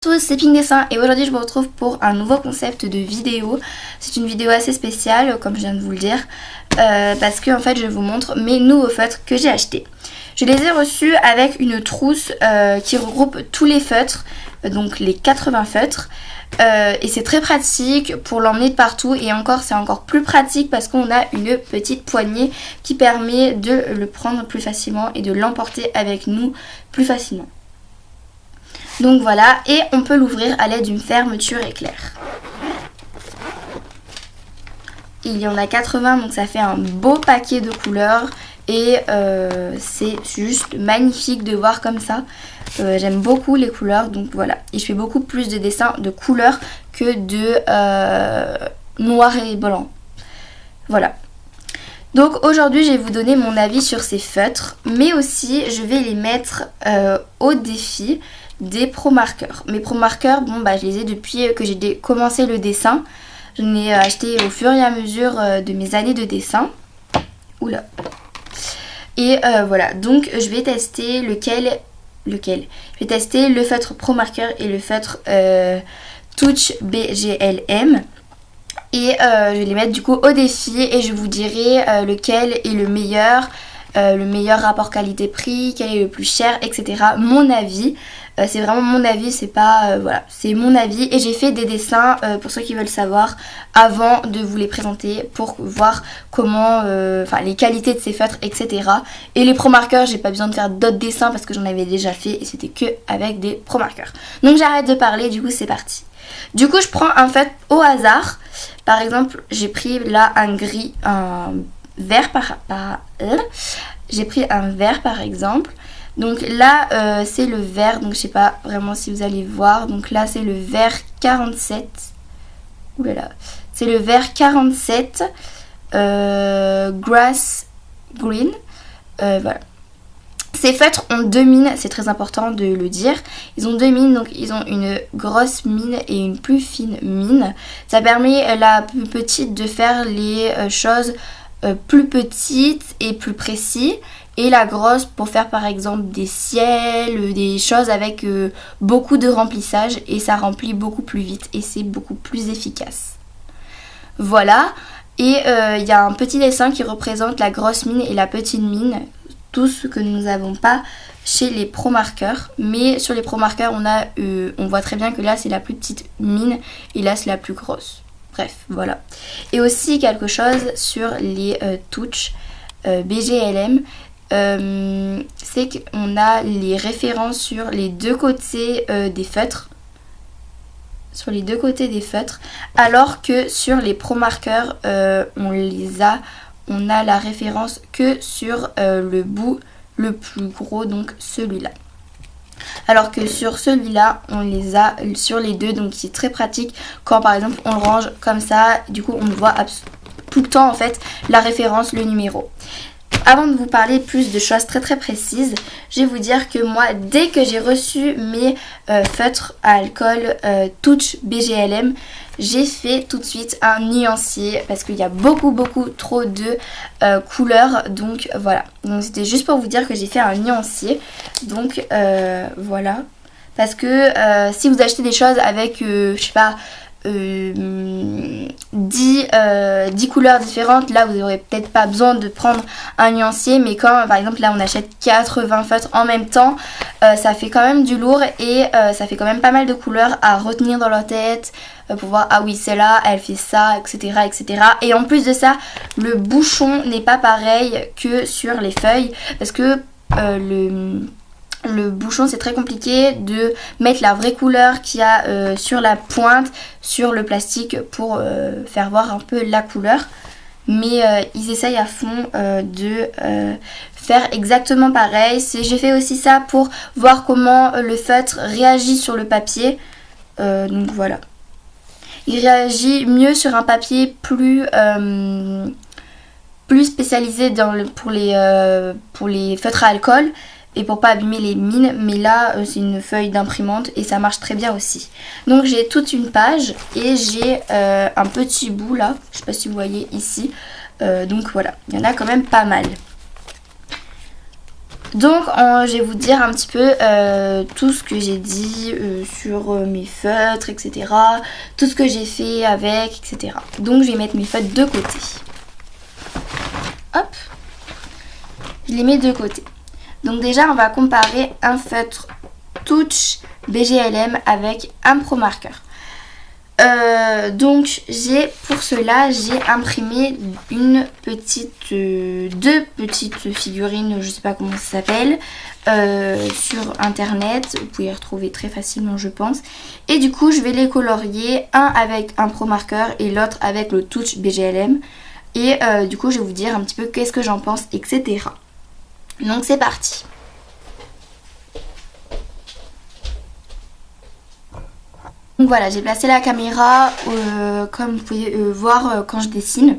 Bonjour à tous, c'est Pink Dessin et aujourd'hui je vous retrouve pour un nouveau concept de vidéo. C'est une vidéo assez spéciale comme je viens de vous le dire parce que en fait je vous montre mes nouveaux feutres que j'ai achetés. Je les ai reçus avec une trousse qui regroupe tous les feutres, donc les 80 feutres. Et c'est très pratique pour l'emmener de partout et encore c'est encore plus pratique parce qu'on a une petite poignée qui permet de le prendre plus facilement et de l'emporter avec nous plus facilement. Donc voilà, et on peut l'ouvrir à l'aide d'une fermeture éclair. Il y en a 80, donc ça fait un beau paquet de couleurs. Et c'est juste magnifique de voir comme ça. J'aime beaucoup les couleurs, donc voilà. Et je fais beaucoup plus de dessins de couleurs que de noir et blanc. Voilà. Donc aujourd'hui je vais vous donner mon avis sur ces feutres, mais aussi je vais les mettre au défi des pro marqueurs. Mes pro marqueurs, bon bah je les ai depuis que j'ai commencé le dessin. Je l'ai acheté au fur et à mesure de mes années de dessin. Oula. Et voilà, donc je vais tester lequel. Je vais tester le feutre pro marqueur et le feutre Touch BGLM. Et je vais les mettre du coup au défi et je vous dirai lequel est le meilleur rapport qualité-prix, quel est le plus cher, etc. Mon avis, c'est vraiment mon avis, c'est pas, voilà, c'est mon avis. Et j'ai fait des dessins pour ceux qui veulent savoir avant de vous les présenter pour voir comment, les qualités de ces feutres, etc. Et les pro marqueurs, j'ai pas besoin de faire d'autres dessins parce que j'en avais déjà fait et c'était que avec des pro marqueurs. Donc j'arrête de parler, du coup c'est parti. Du coup je prends un feutre au hasard. Par exemple j'ai pris là un vert j'ai pris un vert par exemple. Donc là c'est le vert, donc je sais pas vraiment si vous allez voir. Donc là c'est le vert 47. Oulala. C'est le vert 47 grass green. Voilà. Ces feutres ont deux mines, c'est très important de le dire. Ils ont deux mines, donc ils ont une grosse mine et une plus fine mine. Ça permet la plus petite de faire les choses plus petites et plus précises. Et la grosse pour faire par exemple des ciels, des choses avec beaucoup de remplissage. Et ça remplit beaucoup plus vite et c'est beaucoup plus efficace. Voilà. Et il y a un petit dessin qui représente la grosse mine et la petite mine. Tout ce que nous n'avons pas chez les pro marqueurs, mais sur les pro marqueurs on voit très bien que là c'est la plus petite mine et là c'est la plus grosse. Bref, voilà. Et aussi quelque chose sur les Touch BGLM, c'est qu'on a les références sur les deux côtés des feutres. Sur les deux côtés des feutres, alors que sur les pro marqueurs on a la référence que sur le bout le plus gros, donc celui-là. Alors que sur celui-là, on les a sur les deux, donc c'est très pratique quand par exemple on le range comme ça, du coup on voit tout le temps en fait la référence, le numéro. Avant de vous parler plus de choses très très précises, je vais vous dire que moi, dès que j'ai reçu mes feutres à alcool Touch BGLM, j'ai fait tout de suite un nuancier parce qu'il y a beaucoup trop de couleurs. Donc voilà, donc c'était juste pour vous dire que j'ai fait un nuancier. Donc voilà, parce que si vous achetez des choses avec, je sais pas, 10 couleurs différentes, là vous n'aurez peut-être pas besoin de prendre un nuancier, mais quand par exemple là on achète 80 feutres en même temps, ça fait quand même du lourd et ça fait quand même pas mal de couleurs à retenir dans leur tête pour voir, ah oui celle-là elle fait ça, etc. Et en plus de ça, le bouchon n'est pas pareil que sur les feuilles parce que le bouchon c'est très compliqué de mettre la vraie couleur qu'il y a sur la pointe, sur le plastique pour faire voir un peu la couleur. Mais ils essayent à fond de faire exactement pareil. J'ai fait aussi ça pour voir comment le feutre réagit sur le papier. Donc voilà. Il réagit mieux sur un papier plus spécialisé pour les feutres à alcool. Et pour pas abîmer les mines, mais là c'est une feuille d'imprimante et ça marche très bien aussi. Donc j'ai toute une page et j'ai un petit bout là, je sais pas si vous voyez ici. Donc voilà, il y en a quand même pas mal. Donc je vais vous dire un petit peu tout ce que j'ai dit sur mes feutres, etc. Tout ce que j'ai fait avec, etc. Donc je vais mettre mes feutres de côté. Hop, je les mets de côté. Donc déjà on va comparer un feutre Touch BGLM avec un Pro Marker. Donc pour cela j'ai imprimé deux petites figurines, je sais pas comment ça s'appelle, sur internet. Vous pouvez les retrouver très facilement je pense. Et du coup je vais les colorier, un avec un Pro Marker et l'autre avec le Touch BGLM. Et du coup je vais vous dire un petit peu qu'est-ce que j'en pense, etc. Donc c'est parti. Donc voilà, j'ai placé la caméra comme vous pouvez voir quand je dessine,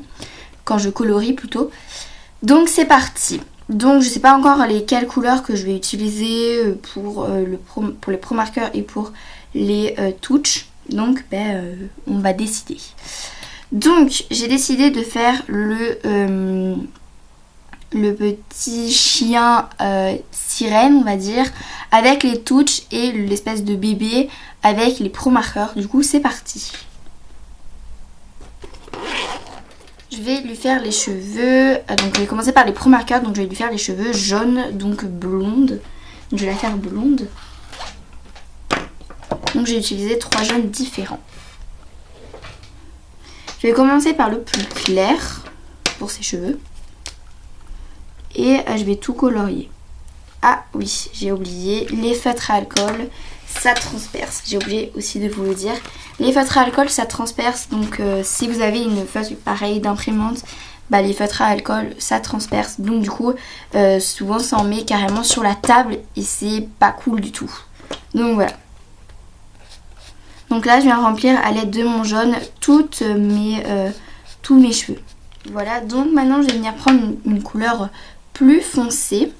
quand je colorie plutôt. Donc c'est parti. Donc je sais pas encore quelles couleurs que je vais utiliser pour les Pro Markers et pour les Touch. Donc on va décider. Donc j'ai décidé de faire le petit chien sirène on va dire, avec les Touch et l'espèce de bébé avec les Pro Markers. Du coup c'est parti. Je vais lui faire les cheveux, donc je vais commencer par les Pro Markers, donc je vais lui faire les cheveux jaunes, donc blonde. Donc je vais la faire blonde. Donc j'ai utilisé 3 jaunes différents. Je vais commencer par le plus clair pour ses cheveux. Et je vais tout colorier. Ah oui, j'ai oublié, les feutres à alcool, ça transperce. J'ai oublié aussi de vous le dire. Les feutres à alcool, ça transperce. Donc si vous avez une feutre pareille d'imprimante, les feutres à alcool, ça transperce. Donc du coup, souvent ça en met carrément sur la table et c'est pas cool du tout. Donc voilà. Donc là, je viens remplir à l'aide de mon jaune tous mes cheveux. Voilà, donc maintenant je vais venir prendre une couleur plus foncée.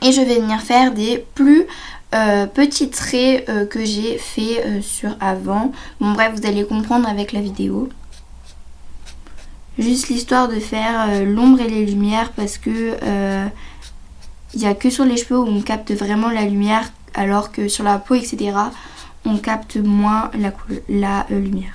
Et je vais venir faire des plus petits traits que j'ai fait sur avant. Bon bref, vous allez comprendre avec la vidéo. Juste l'histoire de faire l'ombre et les lumières parce que il n'y a que sur les cheveux où on capte vraiment la lumière, alors que sur la peau, etc., on capte moins la lumière.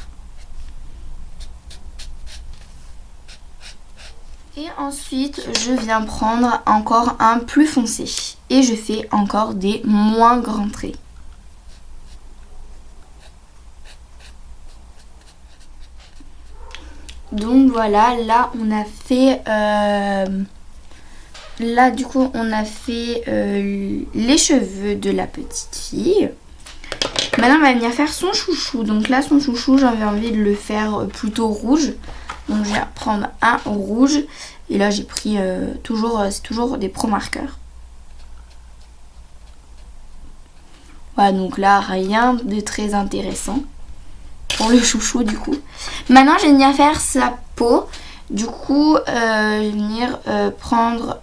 Et ensuite, je viens prendre encore un plus foncé. Et je fais encore des moins grands traits. Donc voilà, là on a fait... là du coup on a fait les cheveux de la petite fille. Maintenant on va venir faire son chouchou. Donc là son chouchou, j'avais envie de le faire plutôt rouge. Donc je vais prendre un rouge. Et là j'ai pris c'est toujours des Pro Markers. Voilà, donc là rien de très intéressant pour le chouchou du coup. Maintenant je vais venir faire sa peau. Du coup je vais venir prendre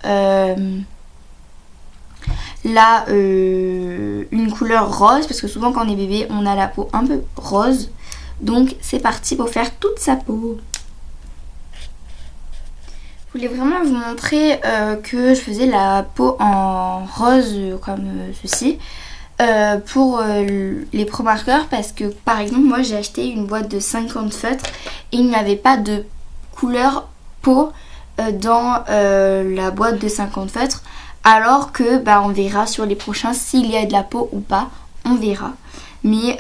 là une couleur rose. Parce que souvent quand on est bébé on a la peau un peu rose. Donc c'est parti pour faire toute sa peau. Je voulais vraiment vous montrer que je faisais la peau en rose comme ceci pour les Pro Markers, parce que par exemple moi j'ai acheté une boîte de 50 feutres et il n'y avait pas de couleur peau dans la boîte de 50 feutres, alors que on verra sur les prochains s'il y a de la peau ou pas, on verra. Mais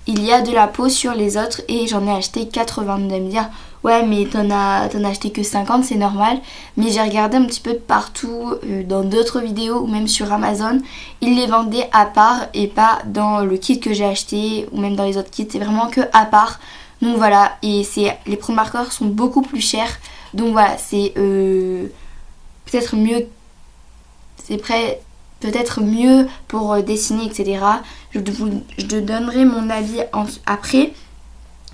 il y a de la peau sur les autres et j'en ai acheté 80. Vous allez me dire ouais mais t'en as acheté que 50, c'est normal. Mais j'ai regardé un petit peu de partout dans d'autres vidéos ou même sur Amazon, ils les vendaient à part et pas dans le kit que j'ai acheté ou même dans les autres kits, c'est vraiment que à part. Donc voilà, et les Pro Markers sont beaucoup plus chers. Donc voilà, c'est peut-être mieux, peut-être mieux pour dessiner, etc. Je donnerai mon avis après.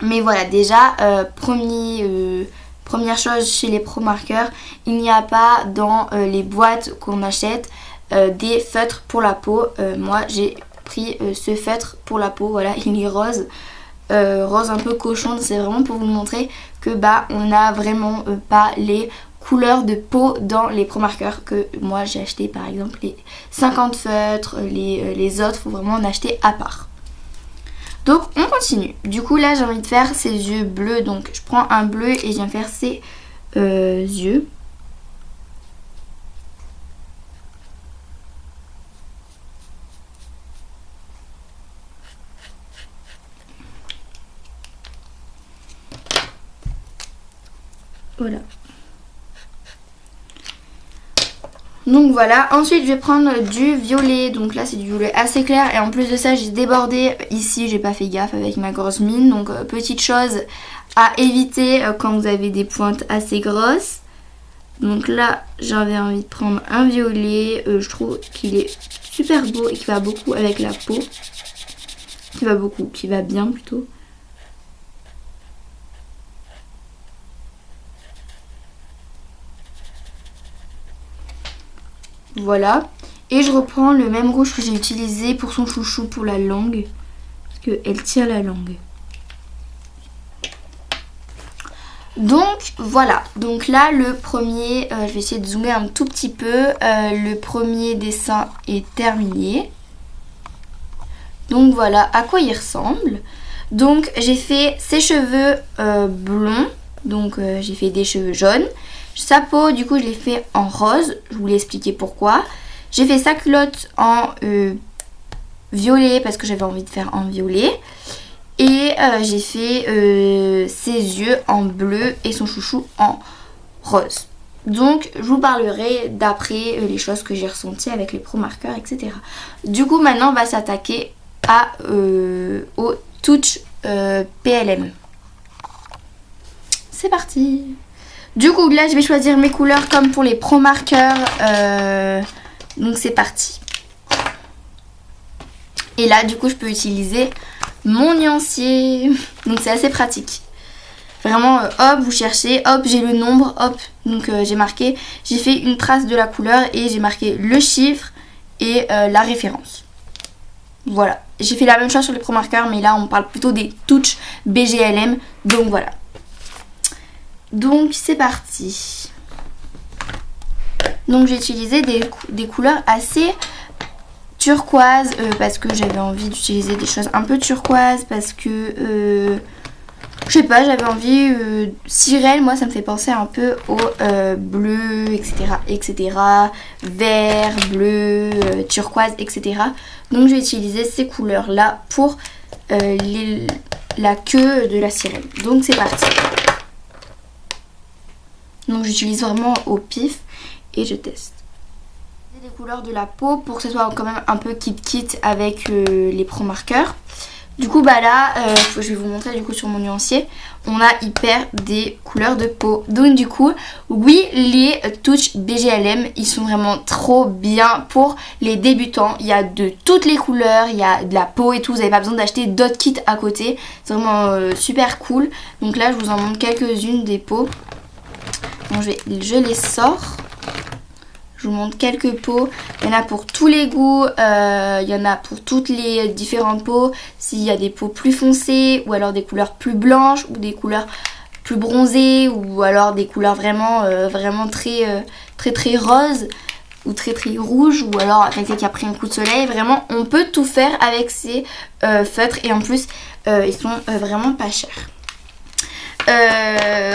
Mais voilà, déjà, première chose chez les Pro Markers, il n'y a pas dans les boîtes qu'on achète des feutres pour la peau. Moi, j'ai pris ce feutre pour la peau, voilà, il est rose. Rose un peu cochon, c'est vraiment pour vous montrer que on n'a vraiment pas les couleurs de peau dans les Pro Markers que moi j'ai acheté, par exemple les 50 feutres, les autres, faut vraiment en acheter à part. Donc on continue. Du coup là j'ai envie de faire ses yeux bleus, donc je prends un bleu et je viens faire ses yeux. Voilà. Donc voilà, ensuite je vais prendre du violet, donc là c'est du violet assez clair et en plus de ça j'ai débordé ici, j'ai pas fait gaffe avec ma grosse mine, donc petite chose à éviter quand vous avez des pointes assez grosses. Donc là j'avais envie de prendre un violet, je trouve qu'il est super beau et qui va beaucoup avec la peau, qui va bien plutôt. Voilà, et je reprends le même rouge que j'ai utilisé pour son chouchou pour la langue, parce qu'elle tire la langue. Donc voilà, donc là le premier, je vais essayer de zoomer un tout petit peu, le premier dessin est terminé. Donc voilà à quoi il ressemble. Donc j'ai fait ses cheveux blonds, donc j'ai fait des cheveux jaunes. Sa peau, du coup, je l'ai fait en rose. Je vous l'ai expliqué pourquoi. J'ai fait sa culotte en violet parce que j'avais envie de faire en violet. Et j'ai fait ses yeux en bleu et son chouchou en rose. Donc, je vous parlerai d'après les choses que j'ai ressenties avec les Pro Markers, etc. Du coup, maintenant, on va s'attaquer au Touch PLM. C'est parti! Du coup là je vais choisir mes couleurs comme pour les Pro Markers, donc c'est parti. Et là du coup je peux utiliser mon nuancier, donc c'est assez pratique. Vraiment hop vous cherchez, hop j'ai le nombre, hop donc j'ai fait une trace de la couleur et j'ai marqué le chiffre et la référence. Voilà, j'ai fait la même chose sur les Pro Markers mais là on parle plutôt des Touch BGLM, donc voilà. Donc c'est parti. Donc j'ai utilisé des couleurs assez turquoises parce que j'avais envie d'utiliser des choses un peu turquoises parce que je sais pas, j'avais envie sirène, moi ça me fait penser un peu au bleu, etc., vert, bleu, turquoise, etc. Donc je vais utiliser ces couleurs là pour la queue de la sirène. Donc c'est parti. Donc j'utilise vraiment au pif et je teste. J'ai des couleurs de la peau pour que ce soit quand même un peu kit avec les Pro Markers. Du coup bah là, je vais vous montrer du coup sur mon nuancier, on a hyper des couleurs de peau. Donc du coup, oui les Touch BGLM, ils sont vraiment trop bien pour les débutants. Il y a de toutes les couleurs, il y a de la peau et tout, vous n'avez pas besoin d'acheter d'autres kits à côté. C'est vraiment super cool. Donc là je vous en montre quelques-unes des peaux. Bon, je les sors. Je vous montre quelques peaux. Il y en a pour tous les goûts. Il y en a pour toutes les différentes peaux. S'il y a des peaux plus foncées ou alors des couleurs plus blanches ou des couleurs plus bronzées ou alors des couleurs vraiment très roses ou très rouges ou alors quelqu'un qui a pris un coup de soleil. Vraiment, on peut tout faire avec ces feutres et en plus, ils sont vraiment pas chers.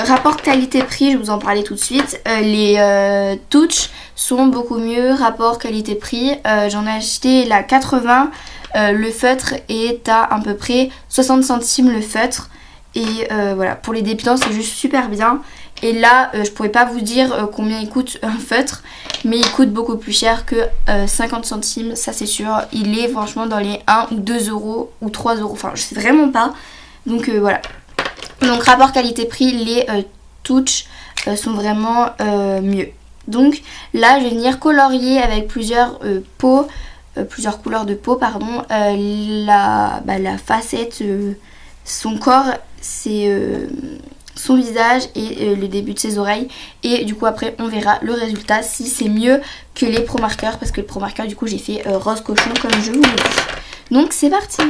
Rapport qualité-prix, je vous en parlais tout de suite. Les Touch sont beaucoup mieux. Rapport qualité-prix, j'en ai acheté la 80. Le feutre est à peu près 60 centimes le feutre. Et voilà, pour les débutants, c'est juste super bien. Et là, je pourrais pas vous dire combien il coûte un feutre, mais il coûte beaucoup plus cher que 50 centimes, ça c'est sûr. Il est franchement dans les 1 ou 2 euros ou 3 euros. Enfin, je sais vraiment pas. Donc voilà. Donc rapport qualité-prix, les Touch sont vraiment mieux. Donc là je vais venir colorier avec plusieurs peaux, plusieurs couleurs de peau pardon, la facette, son corps, son visage et le début de ses oreilles. Et du coup après on verra le résultat si c'est mieux que les Pro Markers, parce que le Pro Marker du coup j'ai fait rose cochon comme je vous l'ai dit. Donc c'est parti.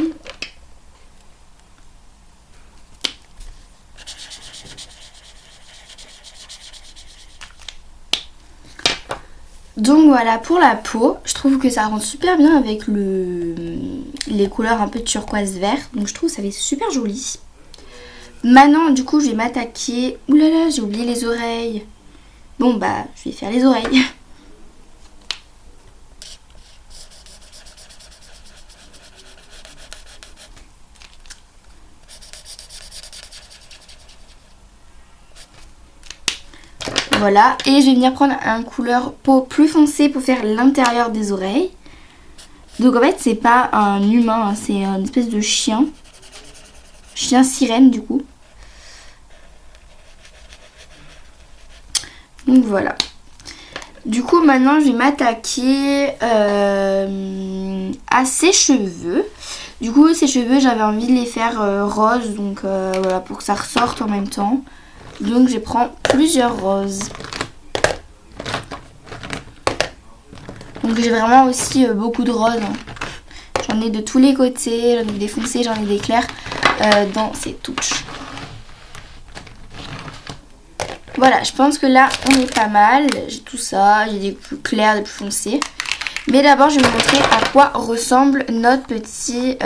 Donc voilà pour la peau, je trouve que ça rend super bien avec les couleurs un peu turquoise vert. Donc je trouve que ça fait super joli. Maintenant du coup je vais m'attaquer... Ouh là là, j'ai oublié les oreilles. Bon bah je vais faire les oreilles. Voilà, et je vais venir prendre un couleur peau plus foncé pour faire l'intérieur des oreilles. Donc en fait c'est pas un humain, hein, c'est une espèce de chien. Chien sirène du coup. Donc voilà. Du coup maintenant je vais m'attaquer à ses cheveux. Du coup ses cheveux j'avais envie de les faire roses, donc voilà, pour que ça ressorte en même temps. Donc je prends plusieurs roses. Donc j'ai vraiment aussi beaucoup de roses. Hein. J'en ai de tous les côtés, j'en ai des foncés, j'en ai des clairs dans ces touches. Voilà, je pense que là on est pas mal. J'ai tout ça, j'ai des plus clairs, des plus foncés. Mais d'abord je vais vous montrer à quoi ressemble notre petite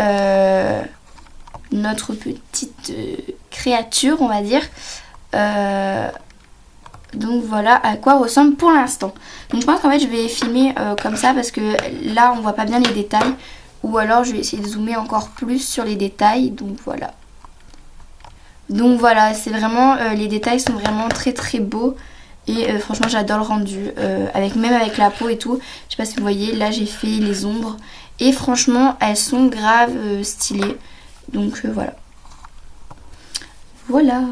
créature, on va dire. Donc voilà à quoi ressemble pour l'instant. Donc je pense qu'en fait je vais filmer comme ça parce que là on voit pas bien les détails. Ou alors je vais essayer de zoomer encore plus sur les détails. Donc voilà. Donc voilà, c'est vraiment les détails sont vraiment très très beaux. Et franchement j'adore le rendu. Même avec la peau et tout. Je sais pas si vous voyez, là j'ai fait les ombres. Et franchement elles sont grave stylées. Donc voilà. Voilà.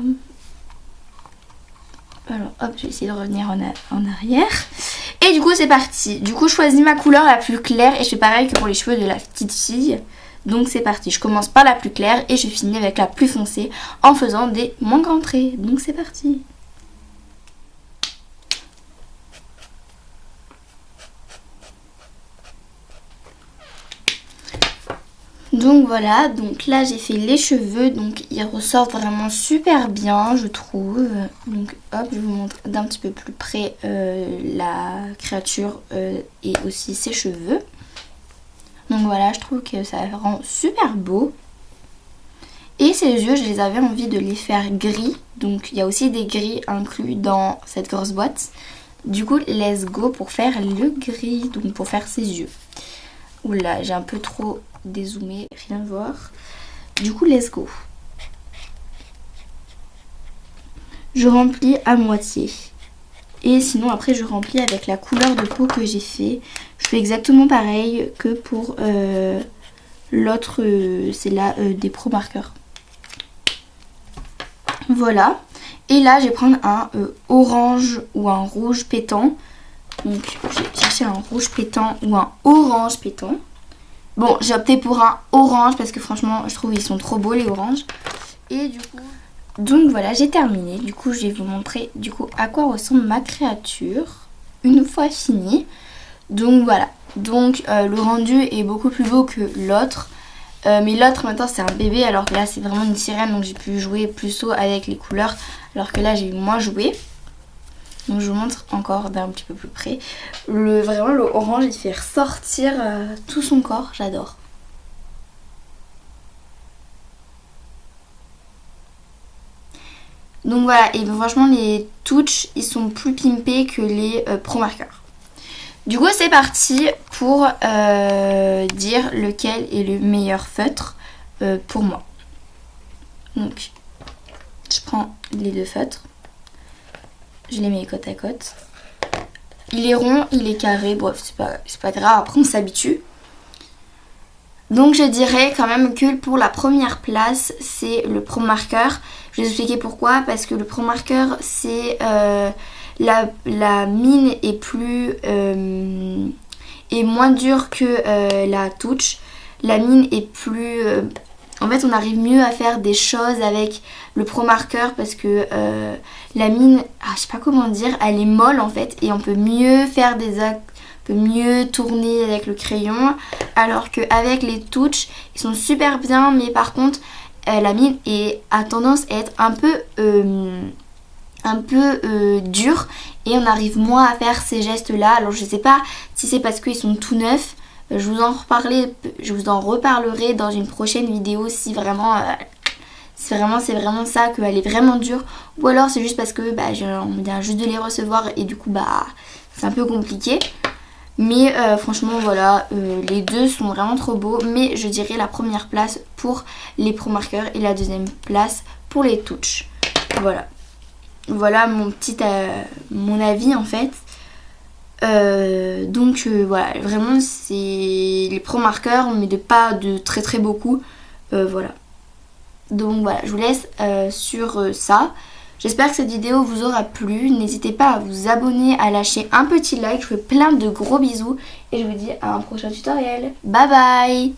Alors hop, je vais essayer de revenir en arrière. Et du coup c'est parti. Du coup je choisis ma couleur la plus claire. Et je fais pareil que pour les cheveux de la petite fille. Donc c'est parti. Je commence par la plus claire et je finis avec la plus foncée en faisant des moins grands traits. Donc c'est parti. Donc voilà, donc là j'ai fait les cheveux, donc ils ressortent vraiment super bien je trouve. Donc hop, je vous montre d'un petit peu plus près la créature et aussi ses cheveux. Donc voilà, je trouve que ça rend super beau. Et ses yeux, je les avais envie de les faire gris, donc il y a aussi des gris inclus dans cette grosse boîte. Du coup, let's go pour faire le gris, donc pour faire ses yeux. Oula, j'ai un peu trop dézoomé, rien à voir. Du coup, let's go. Je remplis à moitié. Et sinon, après, je remplis avec la couleur de peau que j'ai fait. Je fais exactement pareil que pour l'autre, c'est là des Pro Markers. Voilà. Et là, je vais prendre un orange ou un rouge pétant. Donc, j'ai cherché un rouge pétant ou un orange pétant. Bon, j'ai opté pour un orange parce que franchement, je trouve ils sont trop beaux les oranges. Et du coup... Donc voilà, j'ai terminé. Du coup, je vais vous montrer du coup à quoi ressemble ma créature une fois finie. Donc voilà. Donc le rendu est beaucoup plus beau que l'autre. Mais l'autre maintenant c'est un bébé alors que là c'est vraiment une sirène. Donc j'ai pu jouer plus tôt avec les couleurs alors que là j'ai moins joué. Donc je vous montre encore d'un petit peu plus près. Vraiment le orange il fait ressortir tout son corps, j'adore. Donc voilà, et franchement les touches ils sont plus pimpés que les Pro Markers. Du coup c'est parti pour dire lequel est le meilleur feutre pour moi. Donc je prends les deux feutres. Je les mets côte à côte. Il est rond, il est carré, bref, c'est pas grave, après on s'habitue. Donc je dirais quand même que pour la première place, c'est le Pro Marker. Je vais vous expliquer pourquoi. Parce que le Pro Marker, c'est la mine est plus est moins dure que la touch. La mine est plus... en fait, on arrive mieux à faire des choses avec le Pro Marker parce que la mine, je sais pas comment dire, elle est molle en fait et on peut mieux faire des actes, on peut mieux tourner avec le crayon, alors qu'avec les touches, ils sont super bien, mais par contre, la mine a tendance à être un peu un peu dur et on arrive moins à faire ces gestes là. Alors je sais pas si c'est parce qu'ils sont tout neufs, je vous en reparlerai dans une prochaine vidéo si vraiment c'est vraiment ça, qu'elle est vraiment dure, ou alors c'est juste parce que on vient juste de les recevoir et du coup c'est un peu compliqué. Mais franchement voilà, les deux sont vraiment trop beaux, mais je dirais la première place pour les Pro Markers et la deuxième place pour les Touch. Voilà mon avis en fait. Donc voilà, vraiment c'est les Pro Markers, mais pas de très très beaucoup. Voilà. Donc voilà, je vous laisse sur ça. J'espère que cette vidéo vous aura plu. N'hésitez pas à vous abonner, à lâcher un petit like. Je vous fais plein de gros bisous et je vous dis à un prochain tutoriel. Bye bye!